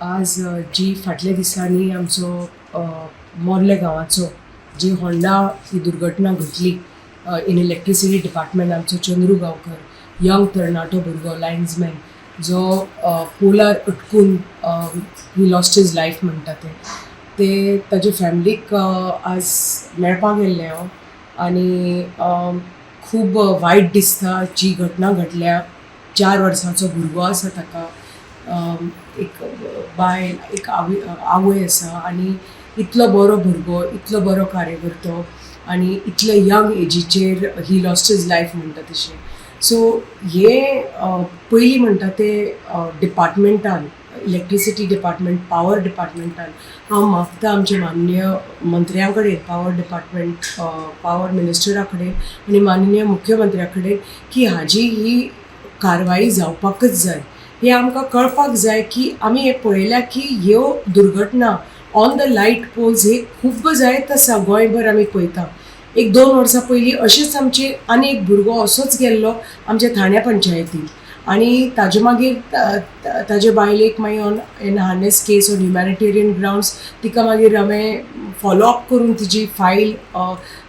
आज जी फाटल्या दिसांनी आमचो मोर्ले गांवाचो जी होंडा ही दुर्घटना घडली इन इलेक्ट्रिसिटी डिपार्टमेंट आमचो चंद्रू गांवकर यंग तरणाटो भुरगो लायन्समॅन जो पोलार अटकून ही लॉस्ट हिज लायफ म्हणटा ते ताजे फॅमिलीक आज मेळपाक गेल्ले हांव आनी खूब वायट दिसता जी घटना घडल्या 4 वर्सांचो भुरगो आसा ताका एक बायल एक आवय आसा आनी इतलो बरो भुरगो इतलो बरो कार्यकर्तो आनी इतले यंग एजीचेर ही लॉस्ट हिज लायफ म्हणटा तशें सो हे पयलीं म्हणटा ते डिपार्टमेंटान इलेक्ट्रिसिटी डिपार्टमेंट पावर डिपार्टमेंटान हांव मागता आमचे माननीय मंत्र्यां कडेन पावर डिपार्टमेंट पावर मिनिस्टरा कडेन आनी माननीय मुख्यमंत्र्या कडेन की हाजी ही कारवाई जावपाकच जाय हे आमकां कळपाक जाय की आमी हे पळयल्या की ह्यो दुर्घटना ऑन द लायट पोल्स हे खूब जायत आसा गोंयभर आमी पळयता 1-2 वर्सां पयलीं अशेंच आमचे आनी एक भुरगो असोच गेल्लो आमच्या ठाण्या पंचायतीन आनी ताजे मागीर ताजे बायलेक मागीर on in harness case on humanitarian grounds तिका मागीर हांवें फॉलो अप करून तिची फायल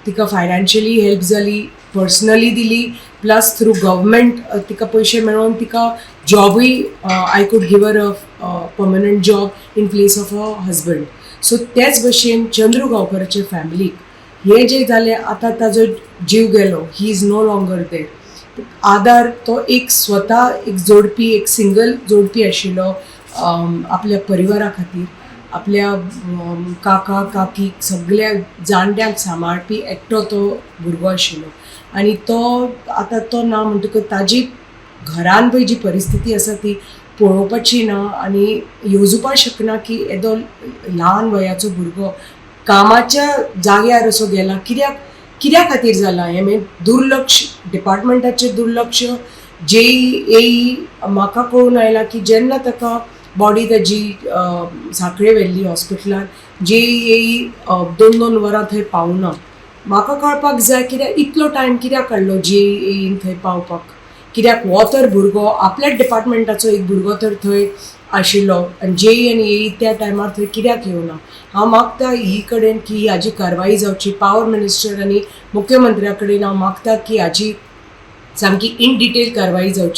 तिका फायनान्शियली हेल्प जाली पर्सनली दिली प्लस थ्रू गव्हर्मेंट तिका पयशे मेळोवन तिका जॉबूय I could give her a permanent job in place of a husband so तेच भशेन चंद्रू गांवकराचे फॅमिलीक हे जे जालें आतां ताजो जीव गेलो ही इज नो लॉंगर देर आदार तो एक स्वता एक जोडपी एक सिंगल जोडपी आशिल्लो आपल्या परिवारा खातीर आपल्या काका काकीक सगळ्या जाणट्यांक सांबाळपी एकटो तो भुरगो आशिल्लो आनी तो आतां तो ना म्हणटकच ताजी घरान पळय जी परिस्थिती आसा ती पळोवपाची ना आनी येवजुपाक शकना की येदो ल्हान वयाचो भुरगो कामाच्या जाग्यार असो गेला कित्या खातीर जाला हें मागीर दुर्लक्ष डिपार्टमेंटाचें दुर्लक्ष जेई म्हाका कळून आयला की जेन्ना ताका बॉडी ताजी सांखळे व्हेल्ली हॉस्पिटलान जेई 2-2 वरां थंय पावना म्हाका कळपाक जाय कित्याक इतलो टायम कित्याक काडलो जेईन थंय पावपाक कित्याक हो तर भुरगो आपल्याच डिपार्टमेंटाचो एक भुरगो तर थंय आशिल्लो आनी जेई आनी येई त्या टायमार थंय कित्याक येवना हांव मागता ही कडेन की हाजी कारवाई जावची पावर मिनिस्टर आनी मुख्यमंत्र्या कडेन हांव मागता की हाजी सामकी इन डिटेल कारवाई जावची